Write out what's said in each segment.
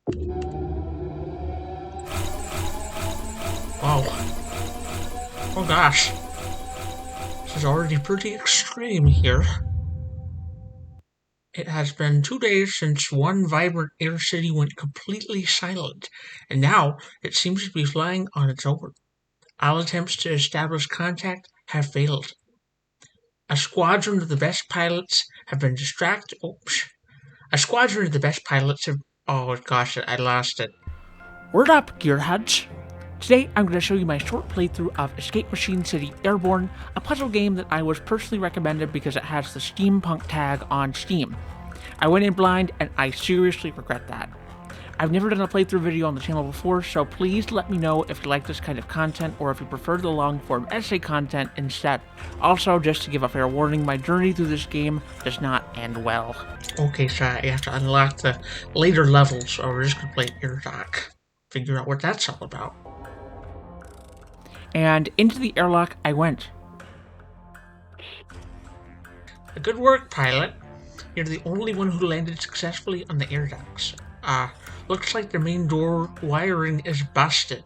Oh gosh. This is already pretty extreme here. It has been 2 days since one vibrant air city went completely silent, and now it seems to be flying on its own. All attempts to establish contact have failed. A squadron of the best pilots have been distracted. Oops. A squadron of the best pilots have. Oh gosh, I lost it. Word up, gearheads! Today I'm going to show you my short playthrough of Escape Machine City Airborne, a puzzle game that I was personally recommended because it has the steampunk tag on Steam. I went in blind and I seriously regret that. I've never done a playthrough video on the channel before, so please let me know if you like this kind of content or if you prefer the long-form essay content instead. Also, just to give a fair warning, my journey through this game does not end well. Okay, so you have to unlock the later levels, so we're just gonna play Airdock. Figure out what that's all about. And into the airlock I went. Good work, pilot. You're the only one who landed successfully on the air docks. Looks like the main door wiring is busted.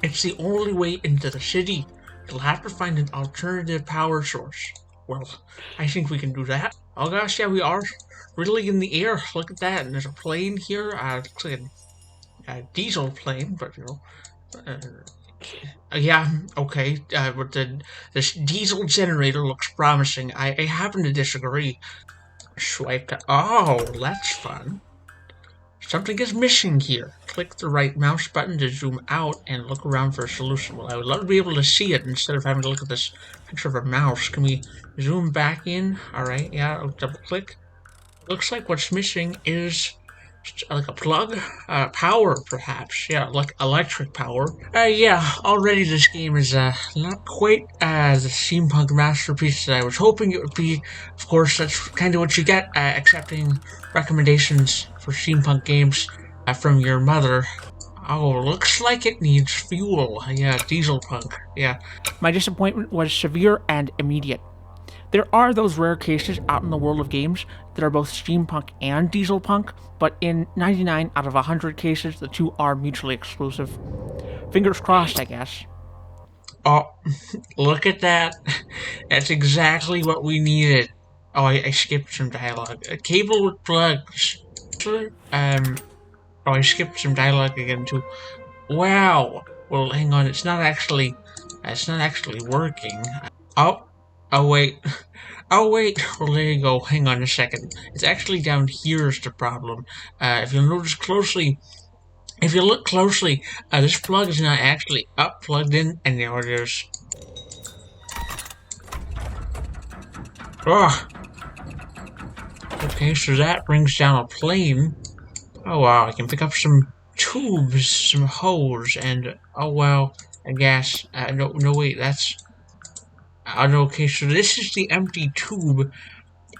It's the only way into the city. You'll have to find an alternative power source. Well, I think we can do that. Oh gosh, yeah, we are really in the air. Look at that, and there's a plane here. Looks like a diesel plane, but you know, yeah, okay. But this diesel generator looks promising. I happen to disagree. Swipe to. Oh, that's fun. Something is missing here. Click the right mouse button to zoom out and look around for a solution. Well, I would love to be able to see it instead of having to look at this picture of a mouse. Can we zoom back in? Alright, yeah, I'll double click. Looks like what's missing is like a plug? Power, perhaps. Yeah, like electric power. Yeah, already this game is not quite the steampunk masterpiece that I was hoping it would be. Of course, that's kind of what you get accepting recommendations for steampunk games from your mother. Oh, looks like it needs fuel. Yeah, diesel punk. Yeah. My disappointment was severe and immediate. There are those rare cases out in the world of games that are both steampunk and dieselpunk, but in 99 out of 100 cases, the two are mutually exclusive. Fingers crossed, I guess. Oh, look at that. That's exactly what we needed. Oh, I skipped some dialogue. A cable with plugs. I skipped some dialogue again too. Wow. Well, hang on. It's not actually working. Oh wait. Oh wait. Well, there you go. Hang on a second. It's actually down here is the problem. If you'll notice closely, if you look closely, this plug is not actually plugged in, and now it is. Oh. Okay, so that brings down a plane. Oh wow, I can pick up some tubes, some hose, and oh wow, a gas. No, wait, that's. Okay, so this is the empty tube,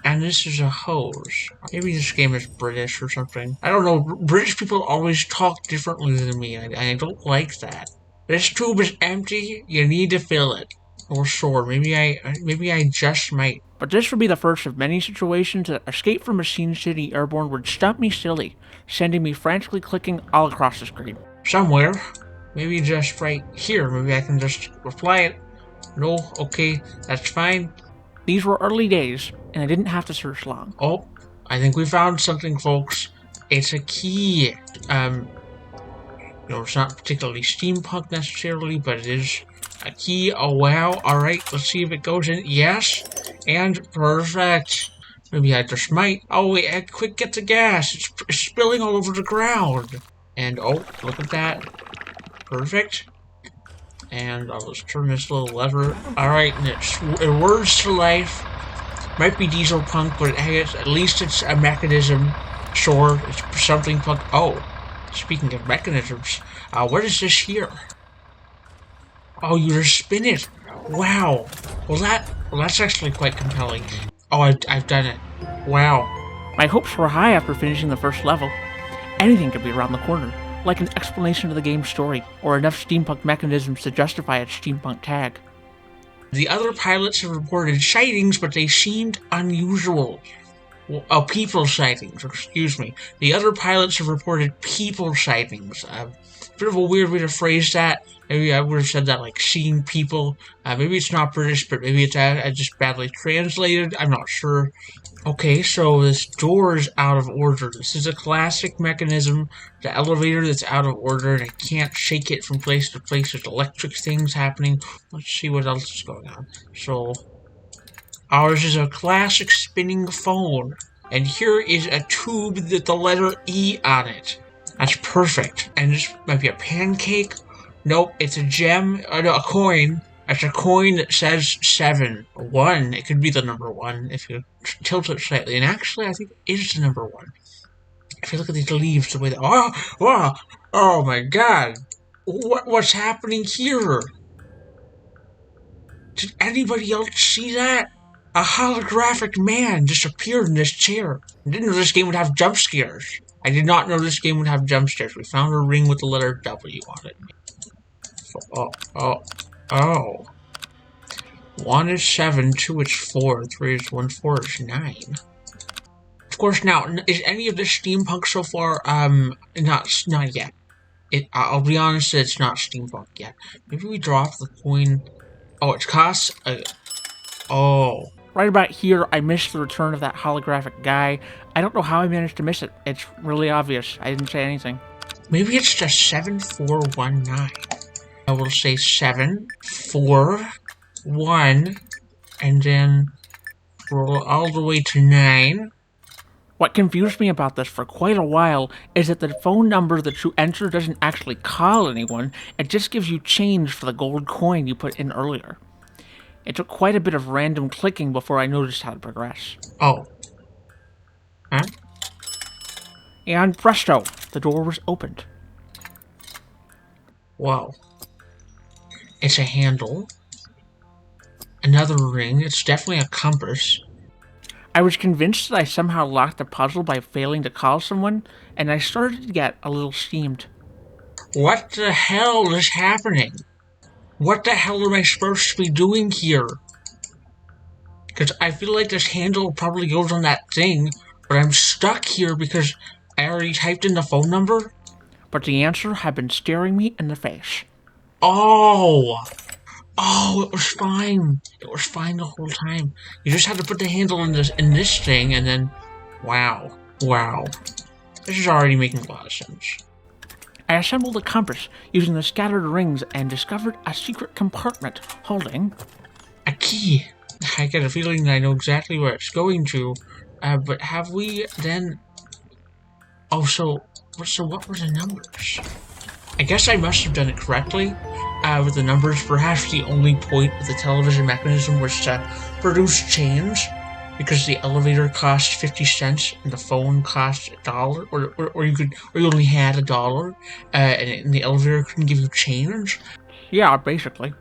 and this is a hose. Maybe this game is British or something. I don't know. British people always talk differently than me. I don't like that. This tube is empty. You need to fill it. Or sure, maybe I just might. But this would be the first of many situations that Escape from Machine City Airborne would stump me silly, sending me frantically clicking all across the screen. Somewhere. Maybe just right here. Maybe I can just reply it. No, okay, that's fine. These were early days, and I didn't have to search long. Oh, I think we found something, folks. It's a key. It's not particularly steampunk necessarily, but it is a key. Oh wow, alright, let's see if it goes in. Yes, and perfect. Maybe I just might. Oh wait, quick, get the gas. It's spilling all over the ground. And oh, look at that. Perfect. And I'll just turn this little lever. Alright, and it whirs to life. Might be diesel punk, but at least it's a mechanism. Sure, it's something punk. Oh, speaking of mechanisms, what is this here? Oh, you just spin it. Wow. Well, that's actually quite compelling. Oh, I've done it. Wow. My hopes were high after finishing the first level. Anything could be around the corner. Like an explanation of the game's story, or enough steampunk mechanisms to justify its steampunk tag. The other pilots have reported sightings, but they seemed unusual. People sightings, excuse me. The other pilots have reported people sightings. Bit of a weird way to phrase that. Maybe I would have said that like seeing people. Maybe it's not British, but maybe it's just badly translated. I'm not sure. Okay, so this door is out of order. This is a classic mechanism. The elevator that's out of order, and I can't shake it from place to place. There's electric things happening. Let's see what else is going on. So, ours is a classic spinning phone. And here is a tube with the letter E on it. That's perfect. And this might be a pancake. Nope, it's a gem. No, a coin. It's a coin that says 7. 1. It could be the number 1 if you tilt it slightly. And actually, I think it is the number 1. If you look at these leaves, the way they... Oh my god. What's happening here? Did anybody else see that? A holographic man just appeared in this chair. I didn't know this game would have jump scares. I did not know this game would have jump scares. We found a ring with the letter W on it. Oh. 1 is 7, 2 is 4, 3 is 1, 4 is 9. Of course, now, is any of this steampunk so far? Not yet. I'll be honest, it's not steampunk yet. Maybe we drop the coin. Oh, it costs oh. Right about here, I missed the return of that holographic guy. I don't know how I managed to miss it. It's really obvious. I didn't say anything. Maybe it's just 7419. I will say 7, 4, 1, and then roll all the way to 9. What confused me about this for quite a while is that the phone number that you enter doesn't actually call anyone, it just gives you change for the gold coin you put in earlier. It took quite a bit of random clicking before I noticed how to progress. Oh. Huh? And presto, the door was opened. Whoa. It's a handle. Another ring. It's definitely a compass. I was convinced that I somehow locked the puzzle by failing to call someone, and I started to get a little steamed. What the hell is happening? What the hell am I supposed to be doing here? Because I feel like this handle probably goes on that thing, but I'm stuck here because I already typed in the phone number. But the answer had been staring me in the face. Oh, it was fine. It was fine the whole time. You just had to put the handle in this thing, and then, wow. This is already making a lot of sense. I assembled a compass using the scattered rings and discovered a secret compartment holding a key. I get a feeling that I know exactly where it's going to, but have we then... Oh, so what were the numbers? I guess I must have done it correctly with the numbers. Perhaps the only point of the television mechanism was to produce change, because the elevator cost 50 cents and the phone cost $1, or you only had $1, and the elevator couldn't give you change. Yeah, basically.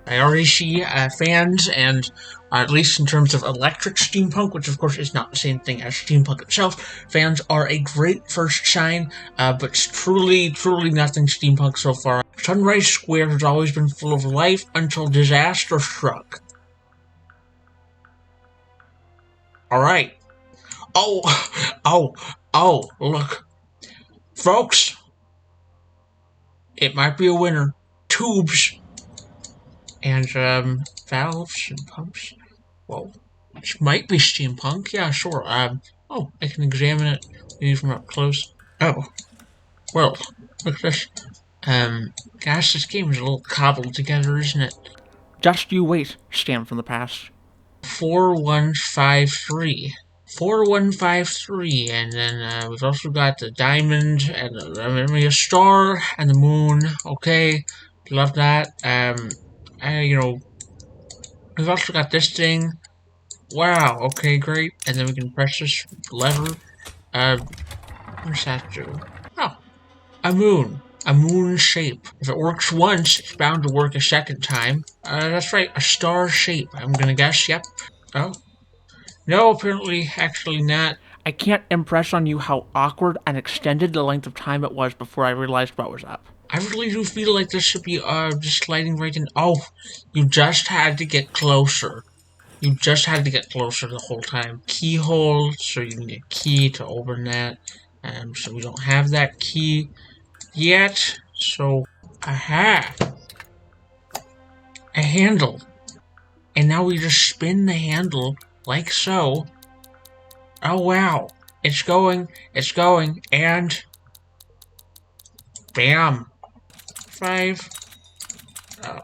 I already see fans, and at least in terms of electric steampunk, which of course is not the same thing as steampunk itself, fans are a great first sign, but truly nothing steampunk so far. Sunrise Square has always been full of life until disaster struck. Alright. Oh, look. Folks, it might be a winner. Tubes. And, valves and pumps. Whoa. This might be steampunk. Yeah, sure. I can examine it maybe from up close. Oh. Well, look at this. Gosh, this game is a little cobbled together, isn't it? Just you wait, Stan from the past. 4153. 4153, and then we've also got the diamond and a star and the moon. Okay, love that. We've also got this thing. Wow. Okay, great. And then we can press this lever. What does that do? Oh, a moon. A moon shape. If it works once, it's bound to work a second time. That's right, a star shape. I'm gonna guess. Yep. Oh. No, apparently, actually not. I can't impress on you how awkward and extended the length of time it was before I realized what was up. I really do feel like this should be just sliding right in. Oh, you just had to get closer. You just had to get closer the whole time. Keyhole, so you need a key to open that. So we don't have that key yet. So, aha! A handle. And now we just spin the handle like so. Oh wow. It's going, and bam. 5. Oh,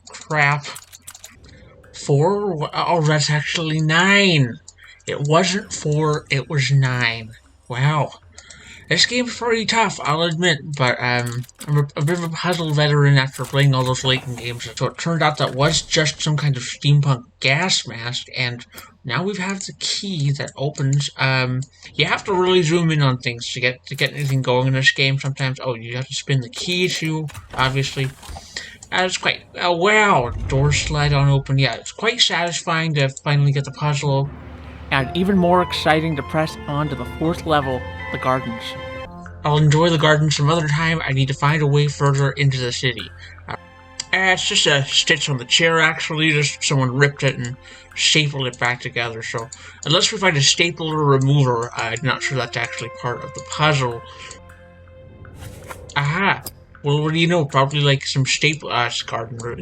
crap. 4? Oh, that's actually 9. It wasn't 4, it was 9. Wow. This game's pretty tough, I'll admit, but I'm a bit of a puzzle veteran after playing all those Layton games, so it turned out that was just some kind of steampunk gas mask, and now we have the key that opens. You have to really zoom in on things to get anything going in this game. Sometimes, you have to spin the key too, obviously. It's quite, wow, doors slide on open. Yeah, it's quite satisfying to finally get the puzzle. And even more exciting to press on to the 4th level, the gardens. I'll enjoy the garden some other time. I need to find a way further into the city. It's just a stitch on the chair, actually. Just someone ripped it and stapled it back together. So, unless we find a stapler remover, I'm not sure that's actually part of the puzzle. Aha! Well, what do you know? Probably like some staple,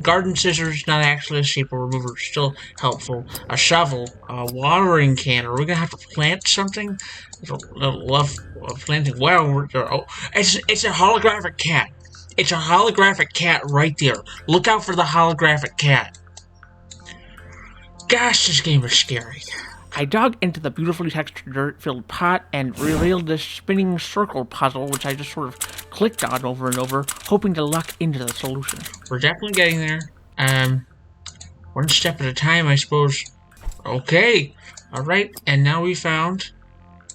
garden scissors, not actually a staple remover, still helpful. A shovel, a watering can. Are we gonna have to plant something? I love planting. Wow, it's a holographic cat. It's a holographic cat right there. Look out for the holographic cat. Gosh, this game is scary. I dug into the beautifully textured dirt-filled pot and revealed this spinning circle puzzle, which I just sort of clicked on over and over, hoping to luck into the solution. We're definitely getting there. One step at a time, I suppose. Okay, alright, and now we found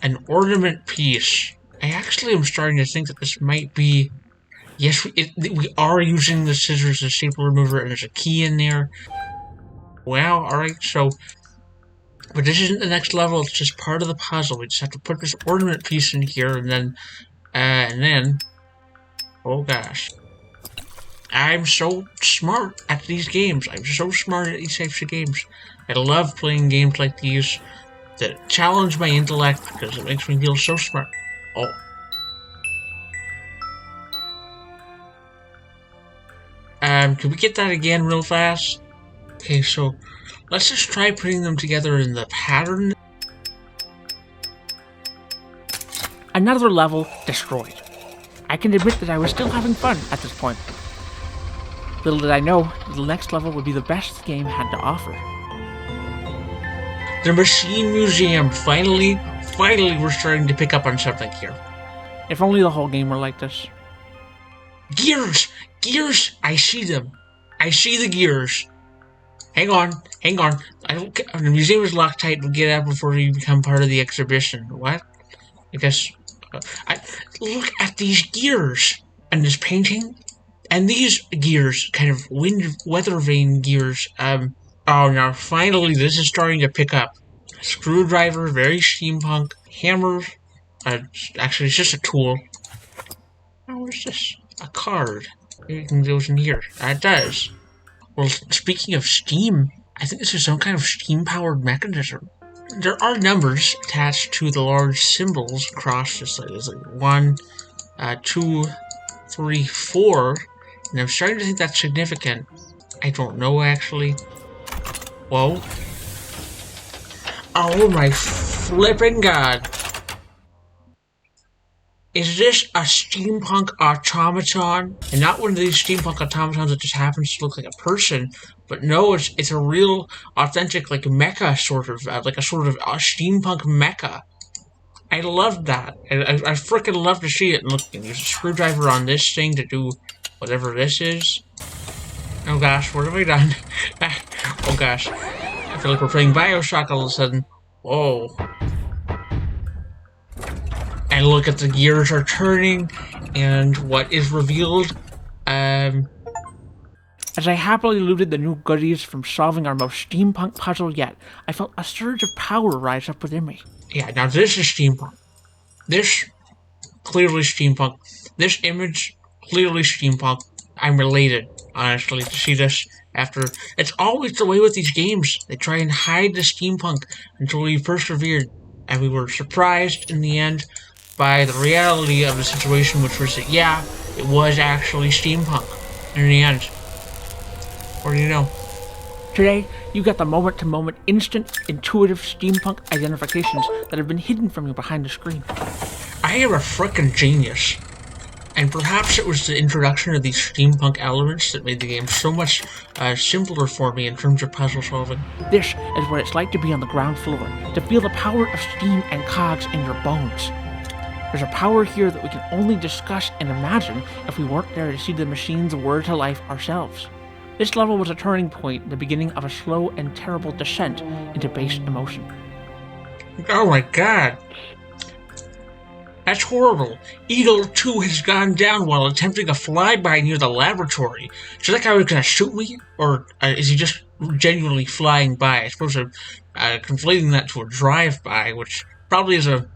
an ornament piece. I actually am starting to think that this might be... Yes, we are using the scissors as staple remover, and there's a key in there. Wow, alright, so... But this isn't the next level, it's just part of the puzzle. We just have to put this ornament piece in here, and then... Oh gosh. I'm so smart at these games. I'm so smart at these types of games. I love playing games like these that challenge my intellect because it makes me feel so smart. Oh. Can we get that again real fast? Okay, so let's just try putting them together in the pattern. Another level destroyed. I can admit that I was still having fun at this point. Little did I know, the next level would be the best the game had to offer. The Machine Museum. Finally, we're starting to pick up on something here. If only the whole game were like this. Gears! Gears! I see them. I see the gears. Hang on. The museum is locked tight. We'll get out before you become part of the exhibition. What? I guess... look at these gears! And this painting? And these gears, kind of weather vane gears, oh, now finally this is starting to pick up. Screwdriver, very steampunk. Hammer, actually it's just a tool. Oh, where's this? A card. Maybe it goes in here. It does. Well, speaking of steam, I think this is some kind of steam-powered mechanism. There are numbers attached to the large symbols across this. There's like 1, 2, 3, 4. And I'm starting to think that's significant. I don't know, actually. Whoa. Oh my flippin' god. Is this a steampunk automaton? And not one of these steampunk automatons that just happens to look like a person, but no, it's a real, authentic, like, mecha sort of, like a sort of steampunk mecha. I love that. I frickin' love to see it. And look, there's a screwdriver on this thing to do whatever this is. Oh gosh, what have I done? Oh gosh. I feel like we're playing Bioshock all of a sudden. Whoa. And look at the gears are turning, and what is revealed, As I happily looted the new goodies from solving our most steampunk puzzle yet, I felt a surge of power rise up within me. Yeah, now this is steampunk. This, clearly steampunk. This image, clearly steampunk. I'm related, honestly, to see this. After it's always the way with these games. They try and hide the steampunk until we persevered, and we were surprised in the end by the reality of the situation, which was that yeah, it was actually steampunk in the end. What do you know? Today, you got the moment-to-moment, instant, intuitive steampunk identifications that have been hidden from you behind the screen. I am a frickin' genius. And perhaps it was the introduction of these steampunk elements that made the game so much simpler for me in terms of puzzle solving. This is what it's like to be on the ground floor, to feel the power of steam and cogs in your bones. There's a power here that we can only discuss and imagine if we weren't there to see the machines whir to life ourselves. This level was a turning point, the beginning of a slow and terrible descent into base emotion. Oh my god. That's horrible. Eagle 2 has gone down while attempting a flyby near the laboratory. So that guy was gonna shoot me? Or is he just genuinely flying by? I suppose I'm conflating that to a drive-by, which probably is a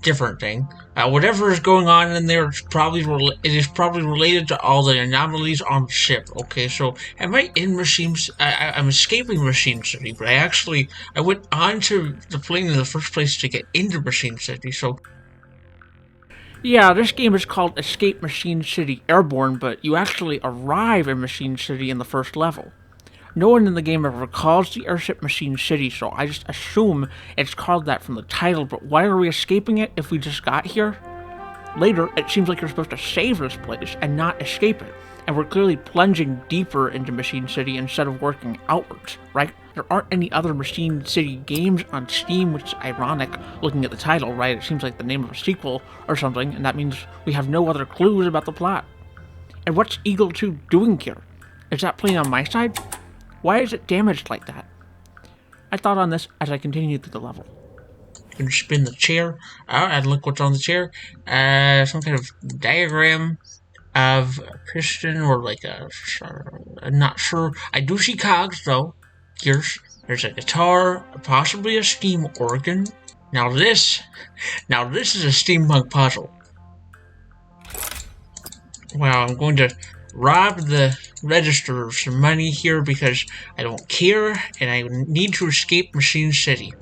different thing. Whatever is going on in there, it is probably related to all the anomalies on the ship. Okay, so am I in machines? I'm escaping Machine City, but I went onto the plane in the first place to get into Machine City. So Yeah, this game is called Escape Machine City Airborne, but you actually arrive in Machine City in the first level. No one in the game ever calls the airship Machine City, so I just assume it's called that from the title, but why are we escaping it if we just got here? Later, it seems like you're supposed to save this place and not escape it, and we're clearly plunging deeper into Machine City instead of working outwards, right? There aren't any other Machine City games on Steam, which is ironic looking at the title, right? It seems like the name of a sequel or something, and that means we have no other clues about the plot. And what's Eagle 2 doing here? Is that playing on my side? Why is it damaged like that? I thought on this as I continued through the level. you can spin the chair out and look what's on the chair. Some kind of diagram of a piston or like I'm not sure. I do see cogs though. There's a guitar, possibly a steam organ. Now this is a steampunk puzzle. Wow, I'm going to rob the register of some money here because I don't care and I need to escape Machine City.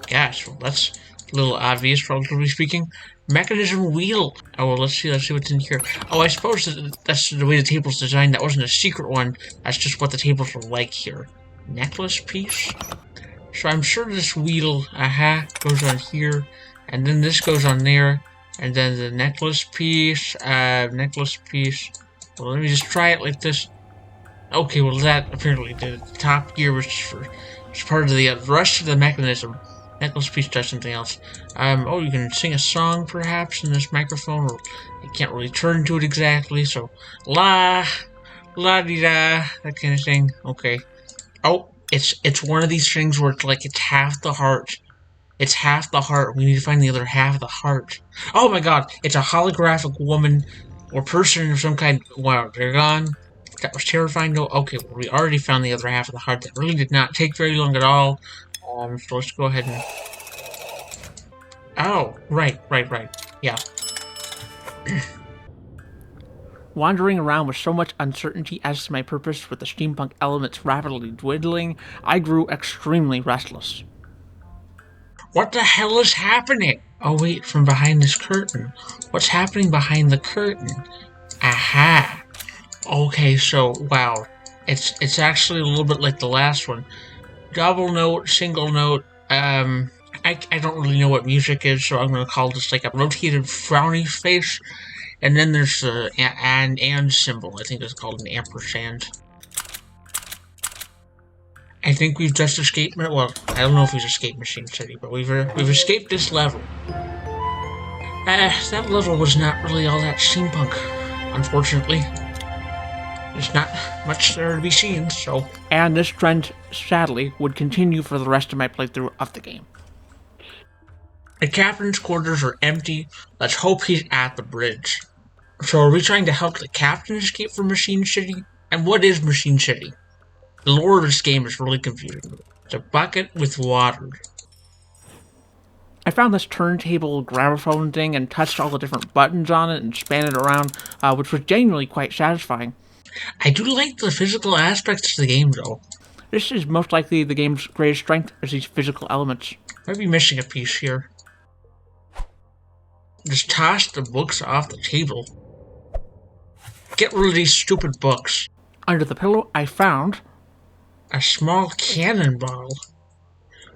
Gosh, well that's a little obvious, relatively speaking. Mechanism wheel. Oh, well, let's see what's in here. Oh, I suppose that's the way the table's designed. That wasn't a secret one. That's just what the tables are like here. Necklace piece. So I'm sure this wheel, goes on here, and then this goes on there, and then the necklace piece. Well, let me just try it like this. Okay, well that apparently the top gear was just part of the rest of the mechanism. Necklace piece does something else. Oh, you can sing a song perhaps in this microphone, or I can't really turn to it exactly, so la dee da, that kind of thing. Okay. Oh, it's one of these things where it's half the heart. It's half the heart. We need to find the other half of the heart. Oh my god, it's a holographic woman or person of some kind. Wow, they're gone. That was terrifying though. Okay, well, we already found the other half of the heart. That really did not take very long at all. So let's go ahead and... Oh, right. Yeah. Wandering around with so much uncertainty as to my purpose with the steampunk elements rapidly dwindling, I grew extremely restless. What the hell is happening? Oh wait, from behind this curtain. What's happening behind the curtain? Aha. Okay, so, wow. It's actually a little bit like the last one. Double note, single note, I don't really know what music is, so I'm going to call this like a rotated frowny face. And then there's the and symbol. I think it's called an ampersand. I think we've just escaped. Well, I don't know if we've escaped Machine City, but we've escaped this level. That level was not really all that steampunk, unfortunately. There's not much there to be seen, so... And this trend, sadly, would continue for the rest of my playthrough of the game. The captain's quarters are empty. Let's hope he's at the bridge. So are we trying to help the captain escape from Machine City? And what is Machine City? The lore of this game is really confusing. It's a bucket with water. I found this turntable gramophone thing and touched all the different buttons on it and span it around, which was genuinely quite satisfying. I do like the physical aspects of the game, though. This is most likely the game's greatest strength, is these physical elements. Might be missing a piece here. Just toss the books off the table. Get rid of these stupid books. Under the pillow, I found a small cannonball.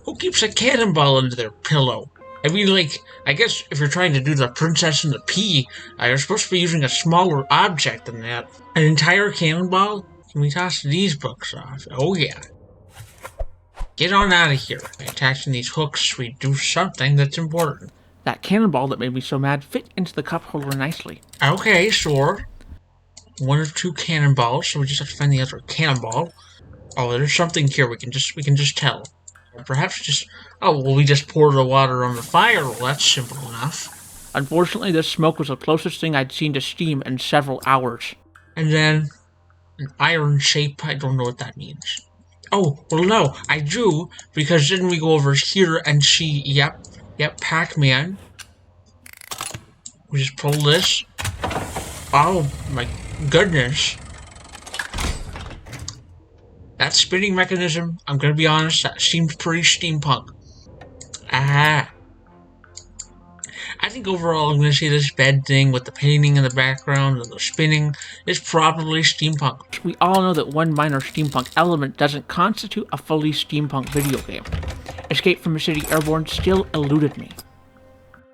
Who keeps a cannonball under their pillow? I mean, like, I guess if you're trying to do the Princess and the Pea, you're supposed to be using a smaller object than that. An entire cannonball? Can we toss these books off? Oh, yeah. Get on out of here. By attaching these hooks, we do something that's important. That cannonball that made me so mad fit into the cup holder nicely. Okay, sure. One or two cannonballs, so we just have to find the other cannonball. Oh, there's something here we can just tell. Perhaps just... Oh, well, we just pour the water on the fire. Well, that's simple enough. Unfortunately, this smoke was the closest thing I'd seen to steam in several hours. And then, an iron shape, I don't know what that means. Oh, well, no, I do, because then we go over here and see, yep, Pac-Man. We just pull this. Oh, my goodness. That spinning mechanism, I'm gonna be honest, that seems pretty steampunk. I think overall I'm gonna say this bed thing with the painting in the background and the spinning is probably steampunk. We all know that one minor steampunk element doesn't constitute a fully steampunk video game. Escape from the City Airborne still eluded me.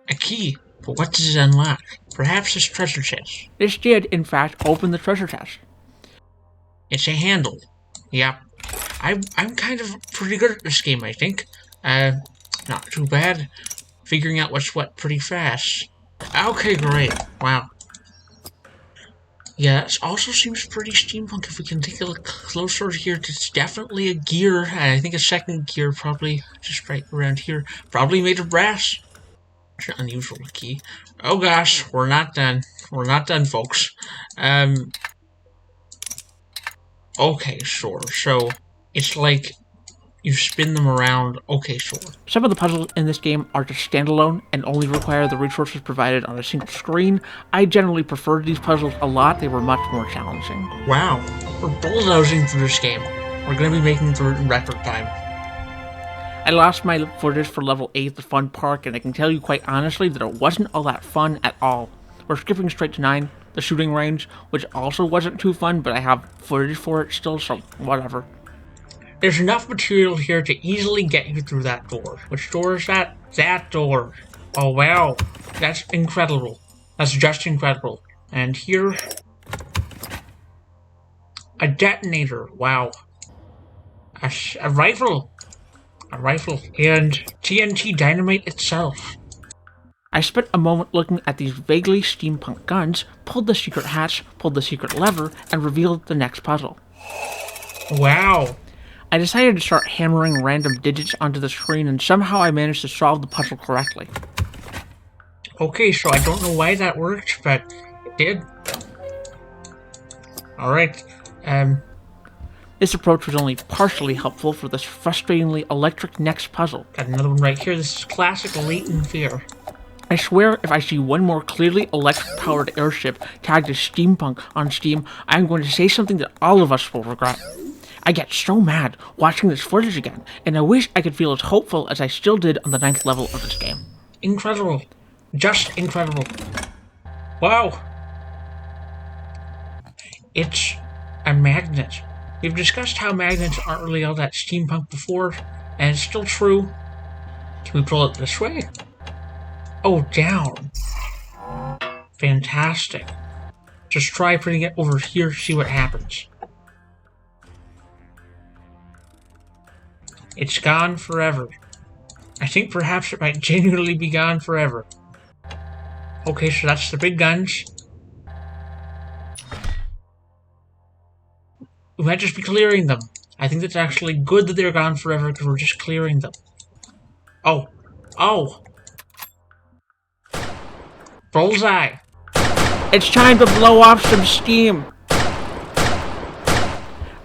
A key, but what does it unlock? Perhaps this treasure chest. This did, in fact, open the treasure chest. It's a handle. Yep. I'm kind of pretty good at this game, I think. Not too bad. Figuring out what's what pretty fast. Okay, great. Wow. Yeah, it also seems pretty steampunk if we can take a look closer here. It's definitely a gear. I think a second gear probably just right around here. Probably made of brass. It's an unusual key. Oh gosh, we're not done. We're not done, folks. Okay, sure. So, it's like you spin them around. Okay, sure. Some of the puzzles in this game are just standalone and only require the resources provided on a single screen. I generally preferred these puzzles a lot. They were much more challenging. Wow, we're bulldozing through this game. We're going to be making it through it in record time. I lost my footage for level 8, the fun park, and I can tell you quite honestly that it wasn't all that fun at all. We're skipping straight to 9, the shooting range, which also wasn't too fun, but I have footage for it still, so whatever. There's enough material here to easily get you through that door. Which door is that? That door. Oh wow, that's incredible. That's just incredible. And here, a detonator. Wow. A rifle. A rifle. And TNT dynamite itself. I spent a moment looking at these vaguely steampunk guns, pulled the secret hatch, pulled the secret lever, and revealed the next puzzle. Wow. I decided to start hammering random digits onto the screen, and somehow I managed to solve the puzzle correctly. Okay, so I don't know why that worked, but it did. Alright, This approach was only partially helpful for this frustratingly electric next puzzle. Got another one right here. This is classic latent fear. I swear if I see one more clearly electric-powered airship tagged as steampunk on Steam, I'm going to say something that all of us will regret. I get so mad watching this footage again, and I wish I could feel as hopeful as I still did on the 9th level of this game. Incredible. Just incredible. Wow. It's a magnet. We've discussed how magnets aren't really all that steampunk before, and it's still true. Can we pull it this way? Oh, down. Fantastic. Just try putting it over here, see what happens. It's gone forever. I think perhaps it might genuinely be gone forever. Okay, so that's the big guns. We might just be clearing them. I think that's actually good that they're gone forever because we're just clearing them. Oh. Oh! Bullseye! It's time to blow off some steam!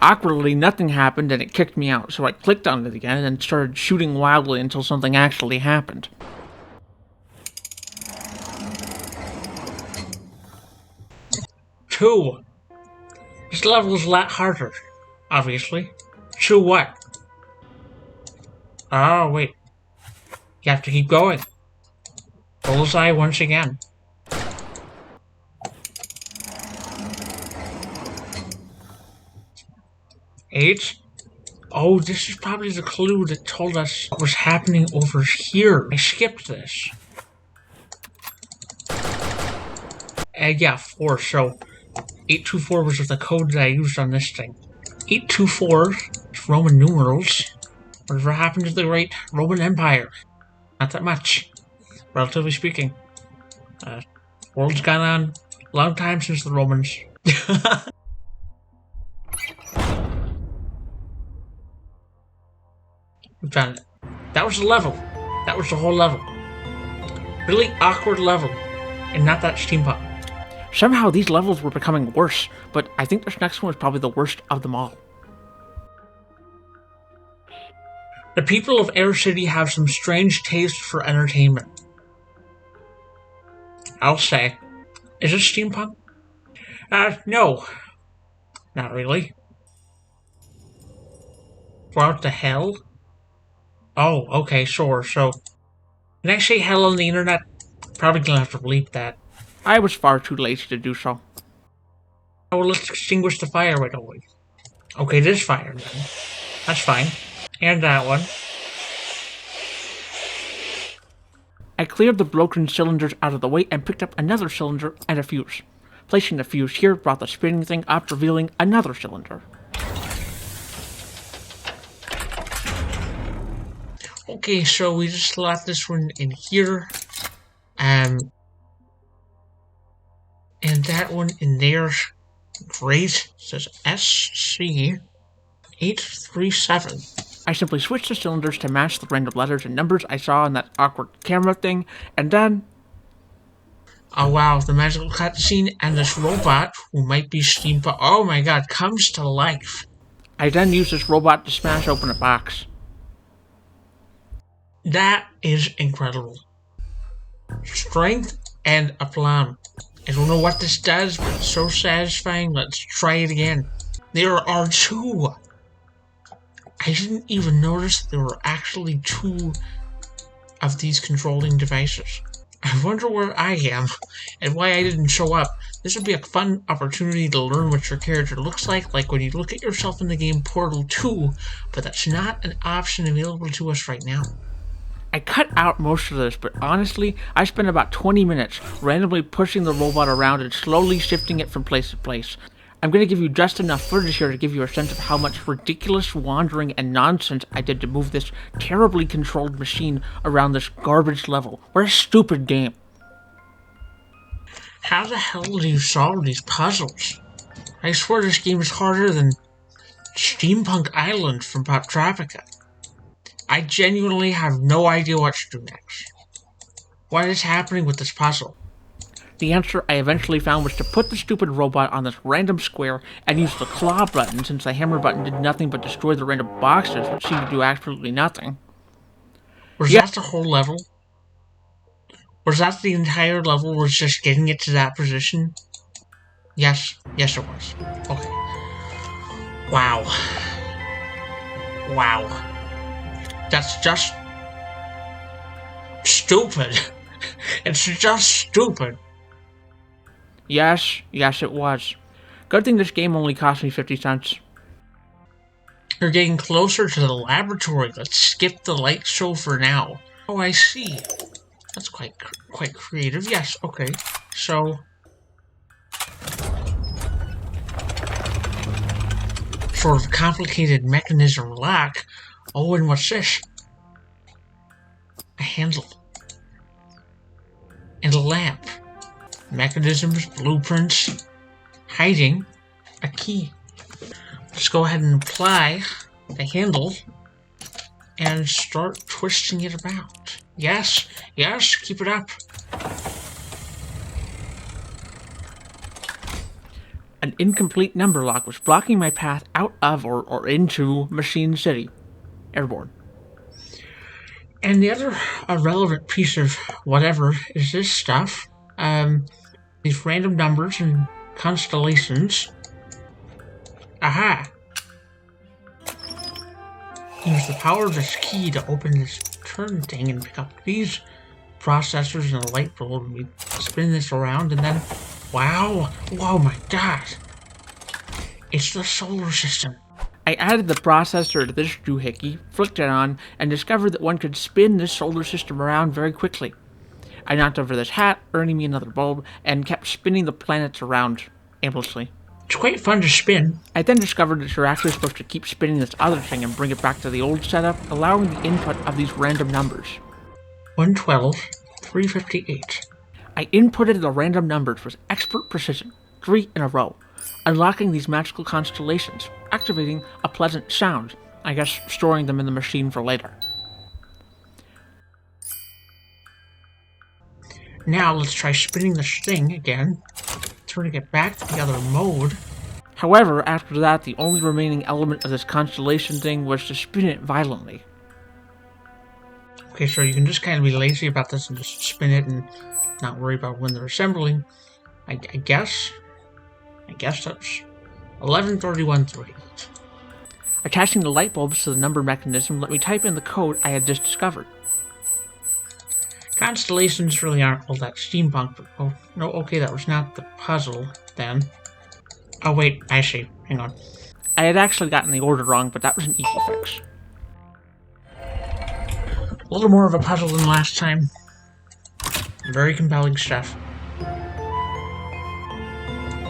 Awkwardly, nothing happened and it kicked me out, so I clicked on it again and started shooting wildly until something actually happened. Two. This level is a lot harder, obviously. So what? Oh, wait. You have to keep going. Bullseye once again. Eight. Oh, this is probably the clue that told us what was happening over here. I skipped this. Yeah, 4, so 824 was the code that I used on this thing. 824 is Roman numerals. Whatever happened to the great Roman Empire? Not that much, relatively speaking. World's gone on a long time since the Romans. We found it. That was the level. That was the whole level. Really awkward level, and not that steampunk. Somehow these levels were becoming worse, but I think this next one was probably the worst of them all. The people of Air City have some strange taste for entertainment. I'll say. Is it steampunk? No. Not really. What the hell? Oh, okay, sure. So, when I say hell on the internet, probably gonna have to bleep that. I was far too lazy to do so. Oh, well, let's extinguish the fire right away. Okay, this fire then. That's fine. And that one. I cleared the broken cylinders out of the way and picked up another cylinder and a fuse. Placing the fuse here brought the spinning thing up, revealing another cylinder. Okay, so we just slot this one in here. And that one in there. Great. It says SC837. I simply switched the cylinders to match the random letters and numbers I saw on that awkward camera thing, and then... Oh wow, the magical cutscene and this robot, who might be steampunk, oh my god, comes to life. I then used this robot to smash open a box. That is incredible. Strength and aplomb. I don't know what this does, but it's so satisfying. Let's try it again. There are 2. I didn't even notice there were actually 2 of these controlling devices. I wonder where I am and why I didn't show up. This would be a fun opportunity to learn what your character looks like when you look at yourself in the game Portal 2, but that's not an option available to us right now. I cut out most of this, but honestly, I spent about 20 minutes randomly pushing the robot around and slowly shifting it from place to place. I'm going to give you just enough footage here to give you a sense of how much ridiculous wandering and nonsense I did to move this terribly controlled machine around this garbage level. What a stupid game. How the hell do you solve these puzzles? I swear this game is harder than Steampunk Island from Pop Tropica. I genuinely have no idea what to do next. What is happening with this puzzle? The answer I eventually found was to put the stupid robot on this random square and use the claw button, since the hammer button did nothing but destroy the random boxes, which seemed to do absolutely nothing. Was that the whole level? Was that the entire level, was just getting it to that position? Yes it was. Okay. Wow. That's just stupid. It's just stupid. Yes, it was. Good thing this game only cost me 50 cents. You're getting closer to the laboratory. Let's skip the light show for now. Oh, I see. That's quite creative. Yes, okay. So... sort of complicated mechanism lock. Oh, and what's this? A handle. And a lamp. Mechanisms, blueprints, hiding, a key. Let's go ahead and apply the handle and start twisting it about. Yes, keep it up. An incomplete number lock was blocking my path out of or into Machine City. Airborne. And the other relevant piece of whatever is this stuff. These random numbers and constellations. Aha! Use the power of this key to open this turn thing and pick up these processors and a light bulb. We spin this around and then... Wow! Whoa, my god! It's the solar system. I added the processor to this doohickey, flicked it on, and discovered that one could spin this solar system around very quickly. I knocked over this hat, earning me another bulb, and kept spinning the planets around aimlessly. It's quite fun to spin. I then discovered that you're actually supposed to keep spinning this other thing and bring it back to the old setup, allowing the input of these random numbers. 112, 358. I inputted the random numbers with expert precision, 3 in a row, unlocking these magical constellations, activating a pleasant sound, I guess storing them in the machine for later. Now let's try spinning this thing again, turning it back to the other mode. However, after that, the only remaining element of this constellation thing was to spin it violently. Okay, so you can just kind of be lazy about this and just spin it and not worry about when they're assembling. I guess that's 1131.3. Attaching the light bulbs to the number mechanism let me type in the code I had just discovered. Constellations really aren't all that steampunk, but oh, no, okay, that was not the puzzle, then. Oh wait, I see. Hang on. I had actually gotten the order wrong, but that was an easy fix. A little more of a puzzle than last time. Very compelling stuff.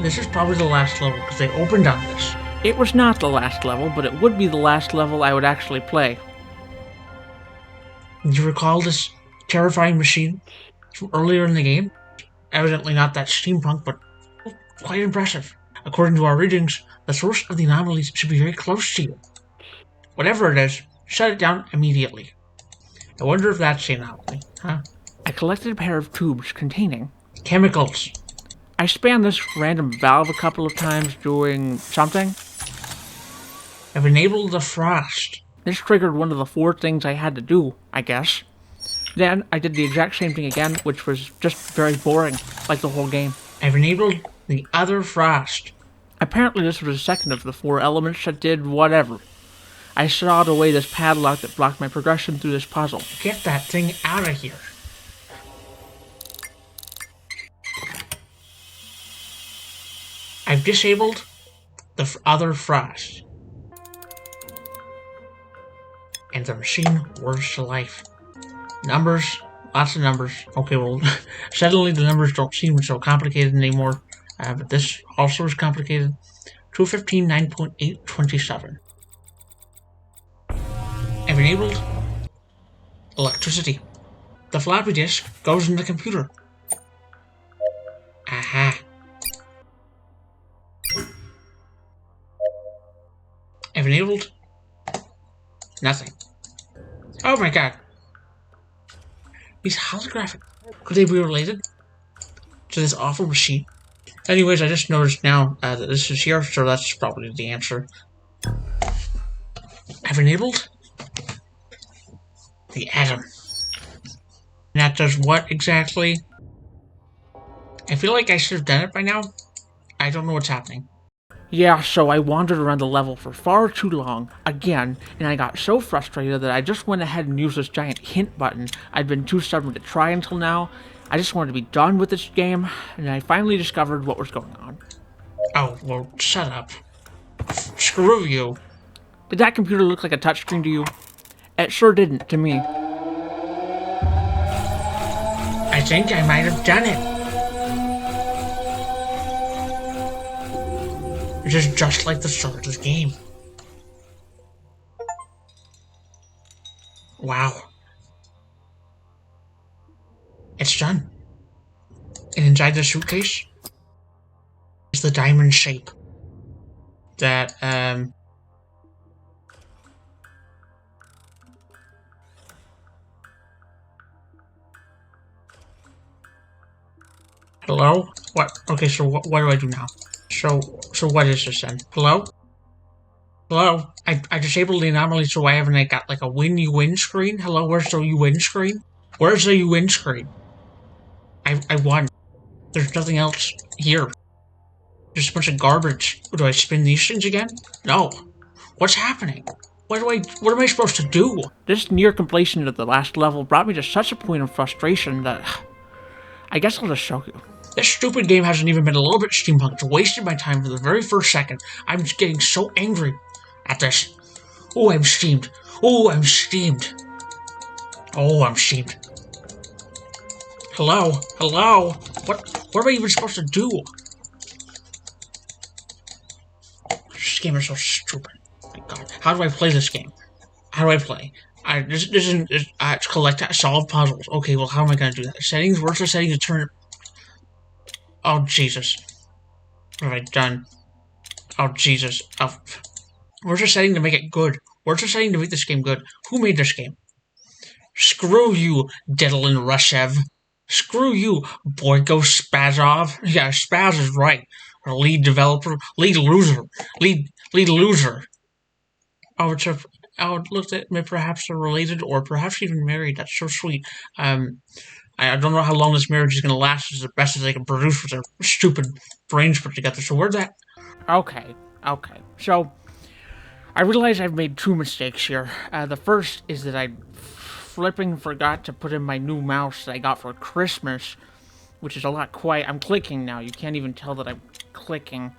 This is probably the last level, because they opened on this. It was not the last level, but it would be the last level I would actually play. Do you recall this terrifying machine from earlier in the game? Evidently not that steampunk, but quite impressive. According to our readings, the source of the anomalies should be very close to you. Whatever it is, shut it down immediately. I wonder if that's the anomaly, huh? I collected a pair of tubes containing chemicals. I spanned this random valve a couple of times doing something. I've enabled the frost. This triggered one of the 4 things I had to do, I guess. Then I did the exact same thing again, which was just very boring, like the whole game. I've enabled the other frost. Apparently this was the second of the 4 elements that did whatever. I sawed away this padlock that blocked my progression through this puzzle. Get that thing out of here. I've disabled the other frost. And the machine whirs to life. Numbers, lots of numbers. Okay, well, suddenly the numbers don't seem so complicated anymore. But this also is complicated. 215, 9.8, 27. I've enabled electricity. The floppy disk goes in the computer. Aha. I've enabled nothing. Oh my god. These holographic... Could they be related to this awful machine? Anyways, I just noticed now that this is here, so that's probably the answer. I've enabled the atom. And that does what exactly? I feel like I should have done it by now. I don't know what's happening. Yeah, so I wandered around the level for far too long, again, and I got so frustrated that I just went ahead and used this giant hint button I'd been too stubborn to try until now. I just wanted to be done with this game, and I finally discovered what was going on. Oh, well, shut up. Screw you. Did that computer look like a touchscreen to you? It sure didn't to me. I think I might have done it. It is just like the start of the game. Wow. It's done. And inside the suitcase is the diamond shape that, hello? What? Okay, so what do I do now? So what is this then? Hello? Hello? I disabled the anomaly, so I haven't got like a you win screen? Hello, where's the you win screen? Where's the you win screen? I won. There's nothing else here. Just a bunch of garbage. Do I spin these things again? No. What's happening? What am I supposed to do? This near completion of the last level brought me to such a point of frustration that I guess I'll just show you. This stupid game hasn't even been a little bit steampunk. It's wasted my time for the very first second. I'm just getting so angry at this. Oh, I'm steamed. Oh, I'm steamed. Oh, I'm steamed. Hello? Hello? What am I even supposed to do? This game is so stupid. Oh my God. How do I play this game? How do I play? This isn't collect solve puzzles. Okay, well, how am I gonna do that? Settings. Where's the settings to turn? Oh Jesus! What have I done? Oh Jesus! Oh. Where's the setting to make it good? Where's the setting to make this game good? Who made this game? Screw you, Dedalin Rushev. Screw you, Boyko Spazov. Yeah, Spaz is right. Our lead developer, lead loser. Lead loser. Oh, it looks at me perhaps they're related or perhaps even married. That's so sweet. I don't know how long this marriage is going to last. It's the best as they can produce with their stupid brains put together. So where's that? Okay. So, I realize I've made two mistakes here. The first is that I flipping forgot to put in my new mouse that I got for Christmas, which is a lot quiet. I'm clicking now. You can't even tell that I'm clicking.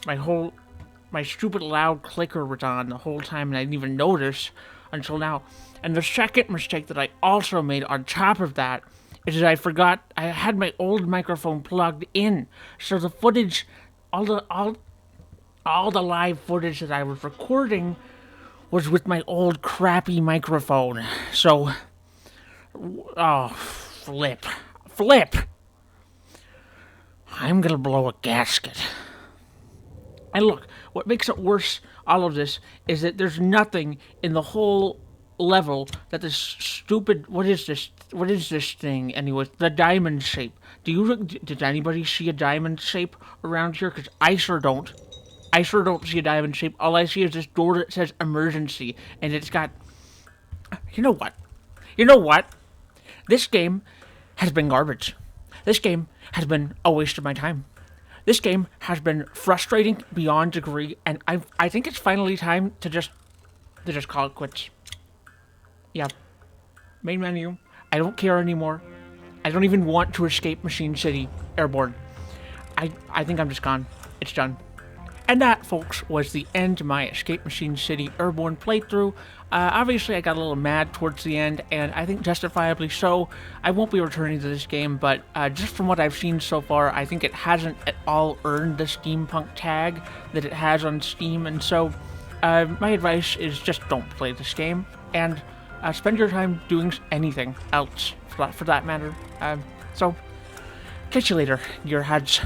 My stupid loud clicker was on the whole time and I didn't even notice until now. And the second mistake that I also made on top of that is that I forgot I had my old microphone plugged in. So the footage, all the live footage that I was recording was with my old crappy microphone. So, oh, flip. I'm gonna blow a gasket. And look, what makes it worse, all of this, is that there's nothing in the whole level that this stupid, what is this thing anyways, the diamond shape. Did anybody see a diamond shape around here? Because I sure don't. I sure don't see a diamond shape. All I see is this door that says emergency, and it's got, you know what? This game has been garbage. This game has been a waste of my time. This game has been frustrating beyond degree, and I think it's finally time to just call it quits. Yeah. Main menu. I don't care anymore. I don't even want to escape Machine City Airborne. I think I'm just gone. It's done. And that, folks, was the end of my Escape Machine City Airborne playthrough. Obviously, I got a little mad towards the end, and I think justifiably so. I won't be returning to this game, but just from what I've seen so far, I think it hasn't at all earned the steampunk tag that it has on Steam, and so my advice is just don't play this game, and spend your time doing anything else, for that matter. So, catch you later, gearheads.